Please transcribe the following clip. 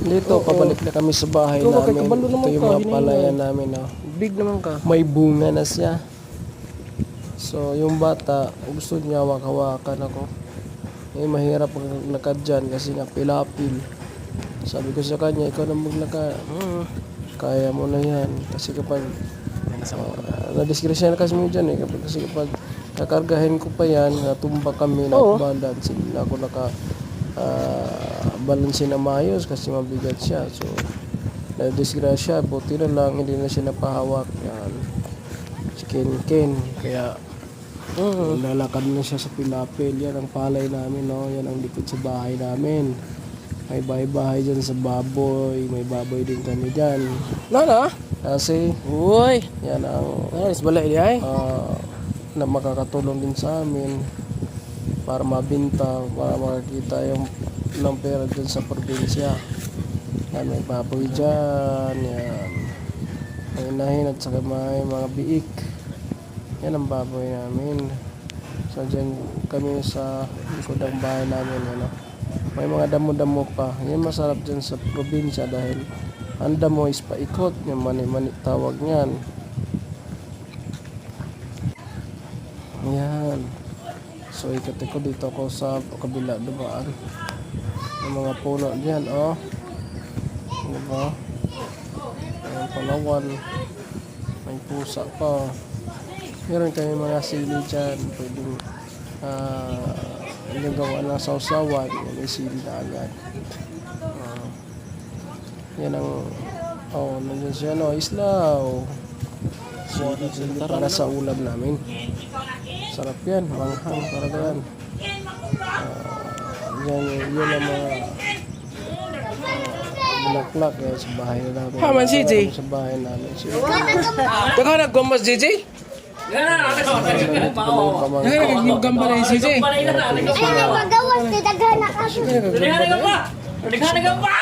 Dito, pabalik na kami sa bahay Ikaw, namin. kabalo naman Ito yung ka, mga hinihina. palayan namin. Oh. Big naman ka. May bunga na siya. So, yung bata, gusto niya hawak-hawakan ako. Eh, mahirap ang lakad dyan kasi nga pilapil. Sabi ko sa kanya, ikaw na maglakad. Kaya mo na yan. Kasi kapag na-discretion na kasi mo dyan eh. Kasi kapag kakargahin ko pa yan, natumba kami, nakabalance. Hindi na ako balance na maayos kasi mabigat siya. So, na-disgrasya. Buti na lang, hindi na siya napahawak. Yan. Si Ken. Kaya, lalakad na siya sa pilapil. Yan ang palay namin, no? Yan ang likod sa bahay namin. May bahay-bahay dyan sa baboy. May baboy din kami dyan. Nana? Kasi, Uy. yan ang Nana, balay di ay. na makakatulong din sa amin para mabinta, para makakita yung ng pera dyan sa probinsya. Yan, may baboy dyan. Yan. May inahin at saka may mga biik. Yan ang baboy namin. So, dyan kami sa likod ng bahay namin. Ano. May mga damo-damo pa. Yan masarap dyan sa probinsya dahil ang damo is paikot. Yung mani-mani tawag niyan. Yan. So, ikot ko dito ako sa kabila dumaan. Yung mga puno dyan, oh. Diba? Ayan, palawan. May pusa pa. Meron kami mga sili dyan. Pwedeng gawa ng sausawan. May sili na agad. Yan ang nandiyan siya, no? Islaw. Sili para sa ulam namin. Sarap yan. Manghang talaga yan. Yun ang mga bulaklak sa bahay na namin. Haman, CJ. Sa bahay namin. Taka naggumas, JJ? Nagagamba na yung CJ. Ay, nagagawas, didaghan na kasi. Nagagamba.